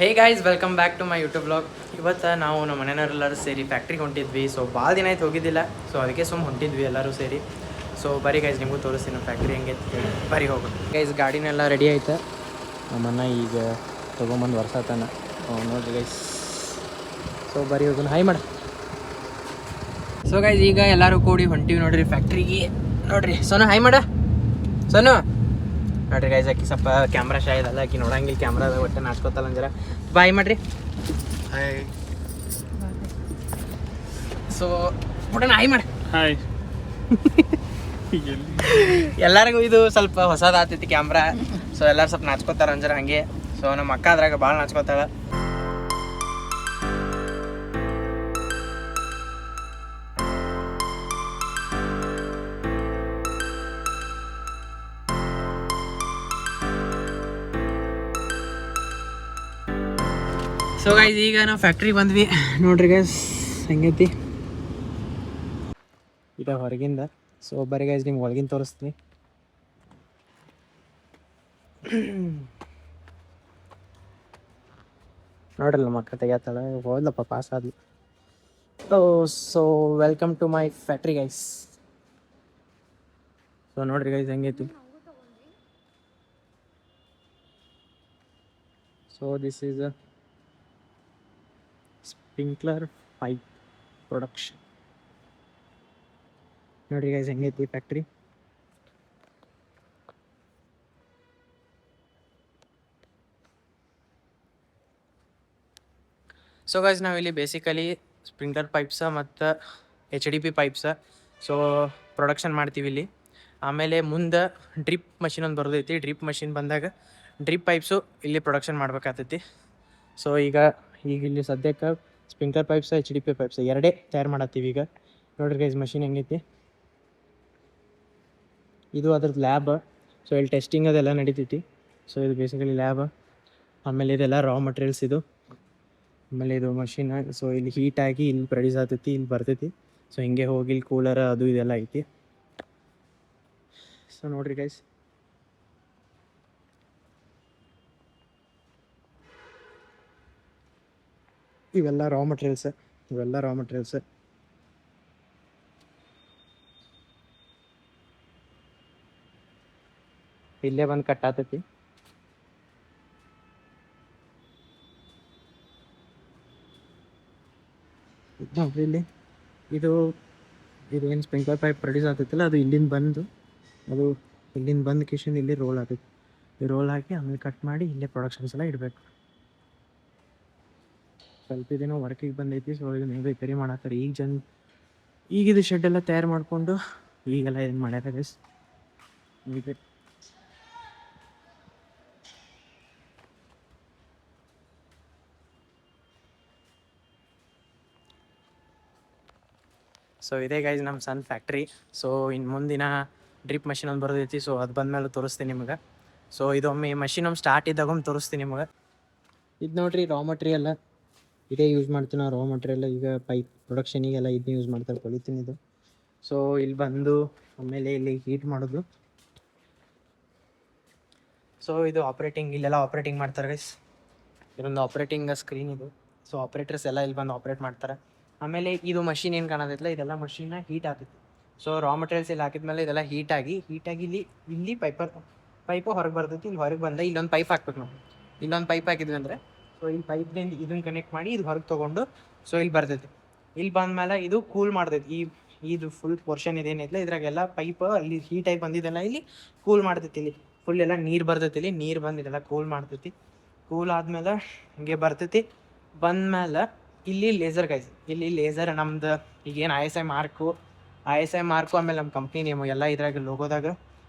Hey guys, welcome back to my YouTube blog. ಇವತ್ತು ನಾವು ನಮ್ಮ ಮನೆಯವರೆಲ್ಲರೂ ಸೇರಿ ಫ್ಯಾಕ್ಟ್ರಿಗೆ ಹೊಂಟಿದ್ವಿ. ಸೊ ಭಾಳ ದಿನ ಆಯ್ತು ಹೋಗಿದ್ದಿಲ್ಲ. ಸೊ ಅದಕ್ಕೆ ಹೊಂಟಿದ್ವಿ ಎಲ್ಲರೂ ಸೇರಿ. ಸೊ ಬರೀ ಗೈಸ್ ನಿಮಗೂ ತೋರಿಸ್ತೀನಿ ನಮ್ಮ ಫ್ಯಾಕ್ಟ್ರಿ ಹೆಂಗೆ ಬರೀ ಹೋಗೋದು. ಗೈಸ್ ಗಾಡಿನೆಲ್ಲ ರೆಡಿ ಆಯ್ತು. ನಮ್ಮನ್ನ ಈಗ ತೊಗೊಂಬಂದು ವರ್ಷತಾನ ನೋಡಿರಿ ಗೈಸ್. ಸೊ ಬರೀ ಹೋಗೋಣ. ಹಾಯ್ ಮಾಡ. ಸೊ ಗೈಸ್ ಈಗ ಎಲ್ಲರೂ ಕೂಡಿ ಹೊಂಟಿವಿ ನೋಡ್ರಿ ಫ್ಯಾಕ್ಟ್ರಿಗೆ. ನೋಡ್ರಿ ಸೋನು ಹಾಯ್ ಮಾಡ. ಸೋನು ನೋಡ್ರಿ ಗೈಸ್, ಆಕಿ ಸ್ವಲ್ಪ ಕ್ಯಾಮ್ರಾ ಶೈ ಇದಲ್ಲ, ಆಕಿ ನೋಡಂಗಿಲ್ಲ ಕ್ಯಾಮ್ರಾದ ಒಟ್ಟೆ ನಾಚ್ಕೋತಲ್ಲ ಅಂಜರ. ಬಾಯ್ ಮಾಡ್ರಿ. ಹಾಯ್. ಸೊ ಪುಟನ ಹಾಯ್ ಮಾಡಿ. ಹಾಯ್. ಎಲ್ಲರಿಗೂ ಇದು ಸ್ವಲ್ಪ ಹೊಸದಾಗ್ತೈತಿ ಕ್ಯಾಮ್ರಾ. ಸೊ ಎಲ್ಲರೂ ಸ್ವಲ್ಪ ನಾಚ್ಕೋತಾರ ಅಂಜರ ಹಂಗೆ. ಸೊ ನಮ್ಮ ಅಕ್ಕ ಅದ್ರಾಗ ಭಾಳ ನಾಚ್ಕೋತಾಳ. ಸೊ ಗೈಸ್ ಈಗ ನಾವು ಫ್ಯಾಕ್ಟ್ರಿಗೆ ಬಂದ್ವಿ. ನೋಡ್ರಿ ಗೈಸ್ ಹೆಂಗೈತಿ ಇದು ಹೊರಗಿಂದ. ಸೊ ಬರೀ ಗೈಸ್ ನಿಮ್ಗೆ ಒಳಗಿಂದ ತೋರಿಸ್ತೀನಿ. ನೋಡ್ರಲ್ಲ ನಮ್ಮ ಅಕ್ಕ ತೆಗಿತಾಳೆ. ಹೋದ್ಲಪ್ಪ ಪಾಸ್ ಆದ್ಲು. So welcome to my factory guys. So ನೋಡ್ರಿ ಗೈಸ್ ಹೆಂಗೈತಿ. So this is a sprinkler pipe production. ನೋಡ್ರಿ ಗೈಸ್ ಹೆಂಗೈತಿ ಫ್ಯಾಕ್ಟ್ರಿ. ಸೊ ಗೈಸ್ ನಾವಿಲ್ಲಿ ಬೇಸಿಕಲಿ ಸ್ಪ್ರಿಂಕ್ಲರ್ ಪೈಪ್ಸ ಮತ್ತು HDP ಪೈಪ್ಸ ಸೊ ಪ್ರೊಡಕ್ಷನ್ ಮಾಡ್ತೀವಿ ಇಲ್ಲಿ. ಆಮೇಲೆ ಮುಂದೆ ಡ್ರಿಪ್ ಮಷಿನ್ ಒಂದು ಬರೋದೈತಿ. ಡ್ರಿಪ್ ಮಷಿನ್ ಬಂದಾಗ ಡ್ರಿಪ್ ಪೈಪ್ಸು ಇಲ್ಲಿ ಪ್ರೊಡಕ್ಷನ್ ಮಾಡ್ಬೇಕಾಗ್ತೈತಿ. ಸೊ ಈಗ ಇಲ್ಲಿ ಸದ್ಯಕ್ಕೆ ಸ್ಪ್ರಿಂಕ್ಲರ್ ಪೈಪ್ಸ HDP ಪೈಪ್ಸ ಎರಡೇ ತಯಾರು ಮಾಡತ್ತೀವಿ ಈಗ. ನೋಡ್ರಿ ಗೈಸ್ ಮಷಿನ್ ಹೆಂಗೈತಿ. ಇದು ಅದ್ರದ್ದು ಲ್ಯಾಬ್. ಸೊ ಇಲ್ಲಿ ಟೆಸ್ಟಿಂಗ್ ಅದೆಲ್ಲ ನಡೀತೈತಿ. ಸೊ ಇದು ಬೇಸಿಕಲಿ ಲ್ಯಾಬ್. ಆಮೇಲೆ ಇದೆಲ್ಲ ರಾ ಮಟೀರಿಯಲ್ಸ್ ಇದು. ಆಮೇಲೆ ಇದು ಮಷಿನ್. ಸೊ ಇಲ್ಲಿ ಹೀಟಾಗಿ ಇಲ್ಲಿ ಪ್ರೊಡ್ಯೂಸ್ ಆಗ್ತೈತಿ, ಇಲ್ಲಿ ಬರ್ತೈತಿ. ಸೊ ಹಿಂಗೆ ಹೋಗಿ ಇಲ್ಲಿ ಕೂಲರ್ ಅದು ಇದೆಲ್ಲ ಐತಿ. ಸೊ ನೋಡ್ರಿ ಗೈಸ್ ಇವೆಲ್ಲ ರಾ ಮಟೀರಿಯಲ್ಸ್. ಇಲ್ಲೇ ಬಂದು ಕಟ್ ಆಗ್ತೈತಿ. ನೋಡ್ರಿ ಇಲ್ಲಿ ಇದೇನು ಸ್ಪ್ರಿಂಕ್ಲರ್ ಪೈಪ್ ಪ್ರೊಡ್ಯೂಸ್ ಆಗ್ತೈತಿಲ್ಲ, ಅದು ಇಲ್ಲಿಂದ ಬಂದು ಕಿಶನ್ ಇಲ್ಲಿ ರೋಲ್ ಆಗ್ತೈತಿ. ಈ ರೋಲ್ ಹಾಕಿ ಆಮೇಲೆ ಕಟ್ ಮಾಡಿ ಇಲ್ಲೇ ಪ್ರೊಡಕ್ಷನ್ಸ್ ಎಲ್ಲ ಇಡಬೇಕು. ಸ್ವಲ್ಪ ದಿನ ವರ್ಕಿಗೆ ಬಂದೈತಿ. ಸೊ ಇದು ನೀವು ರಿಪೇರಿ ಮಾಡತ್ತಾರೆ ಈಗ ಇದು ಶೆಡ್ ಎಲ್ಲ ತಯಾರು ಮಾಡಿಕೊಂಡು ಈಗೆಲ್ಲ ಏನು ಮಾಡ್ಯಾರ ಗೈಸ್. ಸೊ ಇದೇ ಗೈಸ್ ನಮ್ಮ ಸಣ್ಣ ಫ್ಯಾಕ್ಟ್ರಿ. ಸೊ ಇನ್ನು ಮುಂದಿನ ಡ್ರಿಪ್ ಮಷಿನ್ ಒಂದು ಬರೋದೈತಿ. ಸೊ ಅದು ಬಂದಮೇಲೆ ತೋರಿಸ್ತೀನಿ ನಿಮ್ಗೆ. ಸೊ ಇದೊಮ್ಮೆ ಮಷಿನ್ ಸ್ಟಾರ್ಟ್ ಇದ್ದಾಗೊಮ್ಮೆ ತೋರಿಸ್ತೀನಿ ನಿಮ್ಗೆ. ಇದು ನೋಡ್ರಿ ರಾ ಮಟೀರಿಯಲ್ ಇದೇ ಯೂಸ್ ಮಾಡ್ತೀವಿ ನಾವು. ರಾ ಮಟೀರಿಯಲ್ ಈಗ ಪೈಪ್ ಪ್ರೊಡಕ್ಷನಿಗೆಲ್ಲ ಇದನ್ನ ಯೂಸ್ ಮಾಡ್ತಾರೆ, ಕೊಳಿತೀನಿ ಇದು. ಸೊ ಇಲ್ಲಿ ಬಂದು ಆಮೇಲೆ ಇಲ್ಲಿ ಹೀಟ್ ಮಾಡೋದು. ಸೊ ಇದು ಆಪ್ರೇಟಿಂಗ್, ಇಲ್ಲೆಲ್ಲ ಆಪ್ರೇಟಿಂಗ್ ಮಾಡ್ತಾರೆ ಗೈಸ್. ಇದೊಂದು ಆಪ್ರೇಟಿಂಗ್ ಸ್ಕ್ರೀನ್ ಇದು. ಸೊ ಆಪ್ರೇಟರ್ಸ್ ಎಲ್ಲ ಇಲ್ಲಿ ಬಂದು ಆಪ್ರೇಟ್ ಮಾಡ್ತಾರೆ. ಆಮೇಲೆ ಇದು ಮಷಿನ್ ಏನು ಕಾಣತೈತಿಲ್ಲ, ಇದೆಲ್ಲ ಮಷಿನ್ನ ಹೀಟ್ ಆಗ್ತೈತಿ. ಸೊ ರಾ ಮಟೀರಿಯಲ್ಸ್ ಇಲ್ಲಿ ಹಾಕಿದ್ಮೇಲೆ ಇದೆಲ್ಲ ಹೀಟಾಗಿ ಇಲ್ಲಿ ಪೈಪು ಹೊರಗೆ ಬರ್ತೈತಿ. ಇಲ್ಲಿ ಹೊರಗೆ ಬಂದ ಇಲ್ಲೊಂದು ಪೈಪ್ ಹಾಕ್ಬೇಕು ನಾವು. ಇಲ್ಲೊಂದು ಪೈಪ್ ಹಾಕಿದ್ವಿ ಅಂದರೆ ಸೊ ಇಲ್ಲಿ ಪೈಪ್ದಿಂದ ಇದನ್ನು ಕನೆಕ್ಟ್ ಮಾಡಿ ಇದು ಹೊರಗೆ ತೊಗೊಂಡು ಸೊ ಇಲ್ಲಿ ಬರ್ತೈತಿ. ಇಲ್ಲಿ ಬಂದಮೇಲೆ ಇದು ಕೂಲ್ ಮಾಡ್ತೈತಿ. ಇದು ಫುಲ್ ಪೋರ್ಷನ್ ಇದೇನೈತಿಲ್ಲ ಇದ್ರಾಗೆಲ್ಲ ಪೈಪ್ ಅಲ್ಲಿ ಹೀಟಾಗಿ ಬಂದಿದ್ದೆಲ್ಲ ಇಲ್ಲಿ ಕೂಲ್ ಮಾಡ್ತೈತಿ. ಇಲ್ಲಿ ಫುಲ್ ಎಲ್ಲ ನೀರು ಬರ್ತೈತಿ. ಇಲ್ಲಿ ನೀರು ಬಂದಿದ್ದೆಲ್ಲ ಕೂಲ್ ಮಾಡ್ತೈತಿ. ಕೂಲ್ ಆದಮೇಲೆ ಹಂಗೆ ಬರ್ತೈತಿ. ಬಂದಮೇಲೆ ಇಲ್ಲಿ ಲೇಸರ್ ಗೈಸ್, ಇಲ್ಲಿ ಲೇಸರ್ ನಮ್ದು ಈಗೇನು ISI ಮಾರ್ಕು ಆಮೇಲೆ ನಮ್ಮ ಕಂಪ್ನಿ ನೇಮು ಎಲ್ಲ ಇದ್ರಾಗ ಲೋಗೋದಾಗ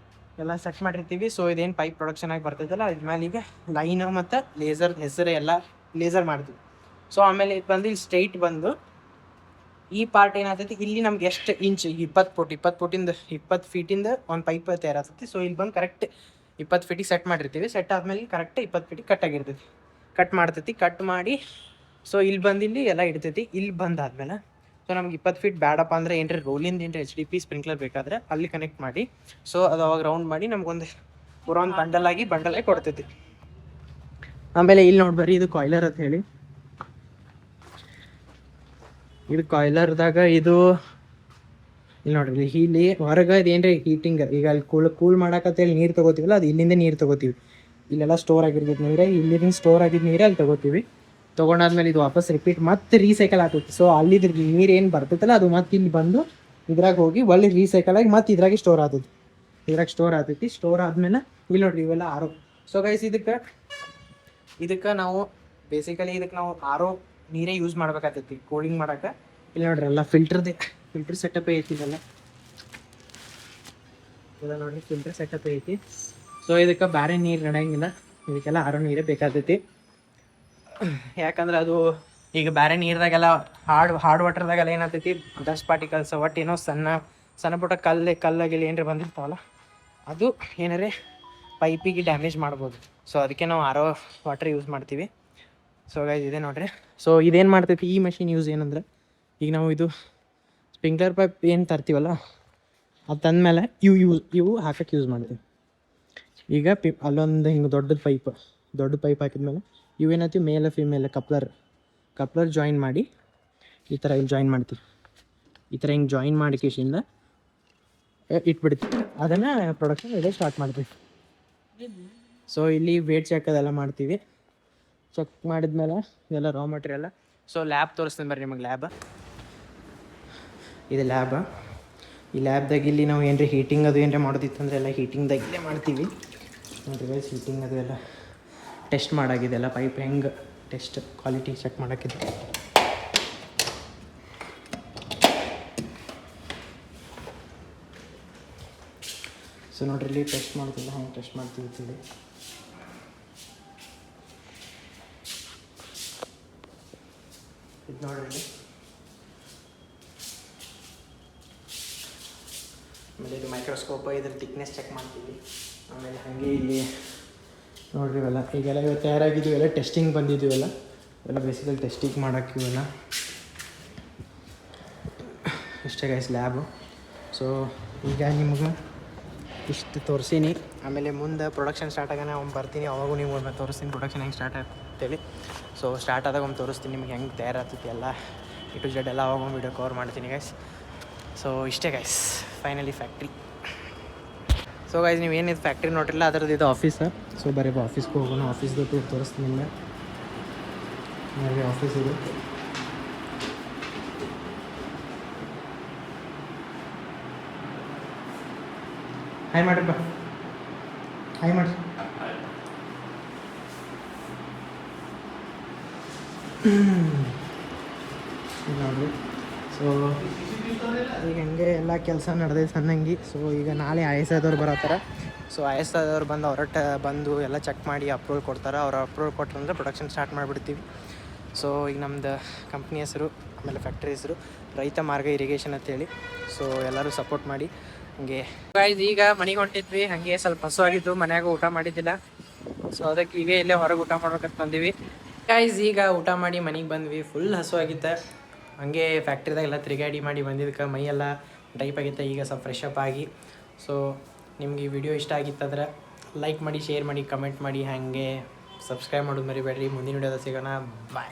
ಎಲ್ಲ ಸೆಟ್ ಮಾಡಿರ್ತೀವಿ. ಸೊ ಇದೇನು ಪೈಪ್ ಪ್ರೊಡಕ್ಷನ್ ಆಗಿ ಬರ್ತೈತಲ್ಲ ಇದ್ಮೇಲೆ ಈಗ ಲೈನು ಮತ್ತು ಲೇಸರ್ ಹೆಸರು ಎಲ್ಲ ಲೇಸರ್ ಮಾಡ್ತೀವಿ. ಸೊ ಆಮೇಲೆ ಇದು ಬಂದು ಇಲ್ಲಿ ಸ್ಟ್ರೈಟ್ ಬಂದು ಈ ಪಾರ್ಟ್ ಏನಾಗ್ತೈತಿ, ಇಲ್ಲಿ ನಮ್ಗೆ ಎಷ್ಟು ಇಂಚ್ 20 ಫೀಟಿಂದ ಒಂದು ಪೈಪ್ ತಯಾರಾಗ್ತೈತಿ. ಸೊ ಇಲ್ಲಿ ಬಂದು ಕರೆಕ್ಟ್ 20 ಫೀಟಿಗೆ ಸೆಟ್ ಮಾಡಿರ್ತೀವಿ. ಸೆಟ್ ಆದಮೇಲೆ ಕರೆಕ್ಟ್ 20 ಫೀಟಿಗೆ ಕಟ್ ಮಾಡ್ತೈತಿ. ಕಟ್ ಮಾಡಿ ಸೊ ಇಲ್ಲಿ ಬಂದು ಇಲ್ಲಿ ಎಲ್ಲ ಇಡ್ತೈತಿ. ಇಲ್ಲಿ ಬಂದಾದ್ಮೇಲೆ ಸೊ ನಮ್ಗೆ 20 ಫೀಟ್ ಬೇಡಪ್ಪ ಅಂದರೆ ಏನ್ರಿ ರೋಲಿಂದ ಏನ್ರಿ HDP ಸ್ಪ್ರಿಂಕ್ಲರ್ ಬೇಕಾದರೆ ಅಲ್ಲಿ ಕನೆಕ್ಟ್ ಮಾಡಿ ಸೊ ಅದು ಅವಾಗ ರೌಂಡ್ ಮಾಡಿ ನಮ್ಗೊಂದು ಪೂರ ಒಂದು ಬಂಡಲ್ ಆಗಿ ಕೊಡ್ತೈತಿ. ಆಮೇಲೆ ಇಲ್ಲಿ ನೋಡ್ಬರ್ರಿ, ಇದು ಕಾಯ್ಲರ್ ಅಂತ ಹೇಳಿ. ಇದು ಕಾಯ್ಲರ್ದಾಗ ಇದು ಇಲ್ಲಿ ನೋಡ್ರಿ, ಇಲ್ಲಿ ಹೊರಗೆ ಇದೇನ್ರಿ ಹೀಟಿಂಗ್. ಈಗ ಅಲ್ಲಿ ಕೂಲ್ ಮಾಡಕತ್ತೇಳಿ ನೀರು ತೊಗೋತೀವಲ್ಲ, ಅದು ಇಲ್ಲಿಂದ ನೀರು ತೊಗೋತೀವಿ. ಇಲ್ಲೆಲ್ಲ ಸ್ಟೋರ್ ಆಗಿರ್ತೈತೆ ನೀರೇ, ಇಲ್ಲಿಂದ ಸ್ಟೋರ್ ಆಗಿದ್ದ ನೀರೇ ಅಲ್ಲಿ ತೊಗೋತೀವಿ. ತೊಗೊಂಡಾದ್ಮೇಲೆ ಇದು ವಾಪಸ್ ರಿಪೀಟ್ ಮತ್ತೆ ರೀಸೈಕಲ್ ಆಗ್ತೈತಿ. ಸೊ ಅಲ್ಲಿದ್ದು ನೀರು ಏನು ಬರ್ತೈತಲ್ಲ ಅದು ಮತ್ತೆ ಇಲ್ಲಿ ಬಂದು ಇದ್ರಾಗ ಹೋಗಿ ಒಳ್ಳೆ ರೀಸೈಕಲ್ ಆಗಿ ಮತ್ತೆ ಇದ್ರಾಗೆ ಸ್ಟೋರ್ ಆಗ್ತೈತಿ. ಇದ್ರಾಗ ಸ್ಟೋರ್ ಆಗ್ತೈತಿ. ಸ್ಟೋರ್ ಆದ್ಮೇಲೆ ಇಲ್ಲಿ ನೋಡ್ರಿ ಇವೆಲ್ಲ ಆರೋ. ಸೊ ಗೈಸ್ ಇದಕ್ಕೆ ನಾವು ಬೇಸಿಕಲಿ ನಾವು ಆರೋ ನೀರೇ ಯೂಸ್ ಮಾಡ್ಬೇಕಾಗ್ತೈತಿ ಕೂಲಿಂಗ್ ಮಾಡಕ್ಕೆ. ಇಲ್ಲಿ ನೋಡ್ರಿ ಎಲ್ಲ ಫಿಲ್ಟರ್ ಸೆಟಪ್ ಐತಿ. ಇದೆಲ್ಲ ನೋಡ್ರಿ ಫಿಲ್ಟರ್ ಸೆಟಪ್ ಐತಿ. ಸೊ ಇದಕ್ಕೆ ಬೇರೆ ನೀರು ನಡೆಯಂಗಿಲ್ಲ, ಇದಕ್ಕೆಲ್ಲ ಆರೋ ನೀರೇ ಬೇಕಾಗ್ತೈತಿ. ಯಾಕಂದ್ರೆ ಅದು ಈಗ ಬೇರೆ ನೀರ್ದಾಗೆಲ್ಲ ಹಾರ್ಡ್ ವಾಟರ್ದಾಗೆಲ್ಲ ಏನಾಗ್ತೈತಿ, ಡಸ್ಟ್ ಪಾರ್ಟಿಕಲ್ಸ್ ಒಟ್ಟು ಏನೋ ಸಣ್ಣ ಪುಟ್ಟ ಕಲ್ಲಾಗಿಲ್ಲ ಏನಾರ ಬಂದಿರ್ತಾವಲ್ಲ, ಅದು ಏನಾರೇ ಪೈಪಿಗೆ ಡ್ಯಾಮೇಜ್ ಮಾಡ್ಬೋದು. ಸೊ ಅದಕ್ಕೆ ನಾವು ಆರೋ ವಾಟರ್ ಯೂಸ್ ಮಾಡ್ತೀವಿ. ಸೊ ಗೈಸ್ ಇದೆ ನೋಡ್ರಿ. ಸೊ ಇದೇನು ಮಾಡ್ತೈತಿ ಈ ಮಷಿನ್ ಯೂಸ್ ಏನಂದ್ರೆ, ಈಗ ನಾವು ಇದು ಸ್ಪ್ರಿಂಕ್ಲರ್ ಪೈಪ್ ಏನು ತರ್ತೀವಲ್ಲ, ಅದು ತಂದಮೇಲೆ ಇವು ಹಾಕಕ್ಕೆ ಯೂಸ್ ಮಾಡ್ತೀವಿ. ಈಗ ಅಲ್ಲೊಂದು ಹಿಂಗೆ ದೊಡ್ಡ ಪೈಪ್ ಹಾಕಿದ್ಮೇಲೆ ಇವೇನಾಯ್ತು ಮೇಲ್ ಫಿಮೇಲ್ ಕಪ್ಲರ್ ಜಾಯಿನ್ ಮಾಡಿ ಈ ಥರ ಇಲ್ಲಿ ಜಾಯಿನ್ ಮಾಡ್ತೀವಿ. ಈ ಥರ ಹಿಂಗೆ ಜಾಯಿನ್ ಮಾಡಿ ಕೇಶಿಂದ ಇಟ್ಬಿಡ್ತೀವಿ. ಅದನ್ನು ಪ್ರೊಡಕ್ಷನ್ ಇದೇ ಸ್ಟಾರ್ಟ್ ಮಾಡ್ತೀವಿ. ಸೊ ಇಲ್ಲಿ ವೇಟ್ ಚೆಕ್ ಅದೆಲ್ಲ ಮಾಡ್ತೀವಿ. ಚೆಕ್ ಮಾಡಿದ್ಮೇಲೆ ಇದೆಲ್ಲ ರಾ ಮೆಟೀರಿಯಲ್ಲ. ಸೊ ಲ್ಯಾಬ್ ತೋರಿಸ್ತೀನಿ ಬರ್ರಿ ನಿಮಗೆ. ಇದು ಲ್ಯಾಬ್. ಈ ಲ್ಯಾಬ್ದಾಗ ಇಲ್ಲಿ ನಾವು ಏನ್ರಿ ಹೀಟಿಂಗ್ ಅದು ಏನಾರ ಮಾಡೋದಿತ್ತಂದ್ರೆ ಎಲ್ಲ ಹೀಟಿಂಗ್ದಾಗ ಇಲ್ಲೇ ಮಾಡ್ತೀವಿ. ನೋಡಿರಿ ಗೈಸ್, ಹೀಟಿಂಗ್ ಅದು ಎಲ್ಲ ಟೆಸ್ಟ್ ಮಾಡಾಗಿದೆಲ್ಲ, ಪೈಪ್ ಹೆಂಗೆ ಟೆಸ್ಟ್ ಕ್ವಾಲಿಟಿ ಚೆಕ್ ಮಾಡೋಕ್ಕಿದೆ. ಸೊ ನೋಡ್ರಿ ಇಲ್ಲಿ ಟೆಸ್ಟ್ ಮಾಡ್ತಿಲ್ಲ, ಹಂಗೆ ಟೆಸ್ಟ್ ಮಾಡ್ತೀವಿ ಇಲ್ಲಿ. ಇದು ನೋಡ್ರಿ, ಆಮೇಲೆ ಇದು ಮೈಕ್ರೋಸ್ಕೋಪ್, ಇದ್ರ ಥಿಕ್ನೆಸ್ ಚೆಕ್ ಮಾಡ್ತೀವಿ. ಆಮೇಲೆ ಹಾಗೆ ಇಲ್ಲಿ ನೋಡ್ರಿ ಇವೆಲ್ಲ ಈಗೆಲ್ಲ ಇವಾಗ ತಯಾರಾಗಿದ್ದು ಎಲ್ಲ ಟೆಸ್ಟಿಂಗ್ ಬಂದಿದ್ದೀವೆಲ್ಲ, ಇವೆಲ್ಲ ಬೇಸಿಕಲಿ ಟೆಸ್ಟಿಂಗ್ ಮಾಡೋಕ್ಕೆ ಇವೆಲ್ಲ. ಇಷ್ಟೇ ಗೈಸ್ ಲ್ಯಾಬು. ಸೊ ಈಗ ನಿಮ್ಗೆ ಇಷ್ಟು ತೋರಿಸೀನಿ. ಆಮೇಲೆ ಮುಂದೆ ಪ್ರೊಡಕ್ಷನ್ ಸ್ಟಾರ್ಟ್ ಆಗೋಣ ಅವ್ನು ಬರ್ತೀನಿ, ಅವಾಗೂ ನೀವು ತೋರಿಸ್ತೀನಿ ಪ್ರೊಡಕ್ಷನ್ ಹೆಂಗೆ ಸ್ಟಾರ್ಟ್ ಆಗ್ತೇಳಿ. ಸೊ ಸ್ಟಾರ್ಟ್ ಆದಾಗ ಒಂದು ತೋರಿಸ್ತೀನಿ ನಿಮ್ಗೆ ಹೆಂಗೆ ತಯಾರಾಗ್ತೈತಿ ಎಲ್ಲ ಇ ಟು ಜೆಡ್ ಎಲ್ಲ ಅವಾಗ ಒಂದು ವೀಡಿಯೋ ಕವರ್ ಮಾಡ್ತೀನಿ ಗೈಸ್. ಸೊ ಇಷ್ಟೇ guys, finally factory. So guys ನೀವು ಏನಿದು ಫ್ಯಾಕ್ಟ್ರಿ ನೋಡಿರಲ್ಲ ಅದರದ್ದು ಇದು ಆಫೀಸ್. ಸೊ ಬರೀ ಆಫೀಸ್ಗೆ ಹೋಗೋಣ, ಆಫೀಸ್ದು ಟೂರ್ ತೋರಿಸ್ತೀನಿ ನಿಮಗೆ. ಆಫೀಸ್ ಇದು. ಹಾಯ್ ಮಾಡ್ರಿಪ್ಪ, ಹಾಯ್ ಮಾಡಿರಿ. ನೋಡಿರಿ. ಸೊ ಈಗ ಹಂಗೆ ಎಲ್ಲ ಕೆಲಸ ನಡೆದೈತೆ ಸಣ್ಣಂಗೆ. ಸೊ ಈಗ ನಾಳೆ IS ಆದವ್ರು ಬರತ್ತಾರ. ಸೊ IS ಆದವ್ರು ಬಂದು ಬಂದು ಎಲ್ಲ ಚೆಕ್ ಮಾಡಿ ಅಪ್ರೂವಲ್ ಕೊಡ್ತಾರೆ. ಅವ್ರು ಅಪ್ರೂವಲ್ ಕೊಟ್ಟರಂದ್ರೆ ಪ್ರೊಡಕ್ಷನ್ ಸ್ಟಾರ್ಟ್ ಮಾಡಿಬಿಡ್ತೀವಿ. ಸೊ ಈಗ ನಮ್ಮದು ಕಂಪ್ನಿ ಹೆಸರು ಆಮೇಲೆ ಫ್ಯಾಕ್ಟ್ರಿ ಹೆಸರು ರೈತ ಮಾರ್ಗ ಇರಿಗೇಷನ್ ಅಂತೇಳಿ. ಸೊ ಎಲ್ಲರೂ ಸಪೋರ್ಟ್ ಮಾಡಿ. ಹಂಗೆ ಗೈಸ್ ಈಗ ಮನೆಗೆ ಹೊಂಟಿದ್ವಿ, ಹಾಗೆ ಸ್ವಲ್ಪ ಹಸುವಾಗಿದ್ದು, ಮನ್ಯಾಗ ಊಟ ಮಾಡಿದ್ದಿಲ್ಲ. ಸೊ ಅದಕ್ಕೆ ಈಗ ಇಲ್ಲೇ ಹೊರಗೆ ಊಟ ಮಾಡ್ಬೇಕಂತ ಬಂದೀವಿ ಗೈಸ್. ಈಗ ಊಟ ಮಾಡಿ ಮನೆಗೆ ಬಂದ್ವಿ, ಫುಲ್ ಹಸುವಾಗಿತ್ತು. ಹಾಗೆ ಫ್ಯಾಕ್ಟ್ರಿದಾಗೆಲ್ಲ ತಿರುಗಾಡಿ ಮಾಡಿ ಬಂದಿದ್ದಕ್ಕೆ ಮೈಯೆಲ್ಲ ಟೈಪ್ ಆಗಿತ್ತು. ಈಗ ಸ್ವಲ್ಪ ಫ್ರೆಶ್ ಅಪ್ ಆಗಿ. ಸೊ ನಿಮ್ಗೆ ಈ ವಿಡಿಯೋ ಇಷ್ಟ ಆಗಿತ್ತಂದ್ರೆ ಲೈಕ್ ಮಾಡಿ, ಶೇರ್ ಮಾಡಿ, ಕಮೆಂಟ್ ಮಾಡಿ, ಹಾಗೆ ಸಬ್ಸ್ಕ್ರೈಬ್ ಮಾಡೋದು ಮರಿಬೇಡ್ರಿ. ಮುಂದಿನ ವಿಡಿಯೋದ ಸಿಗೋಣ. ಬಾಯ್.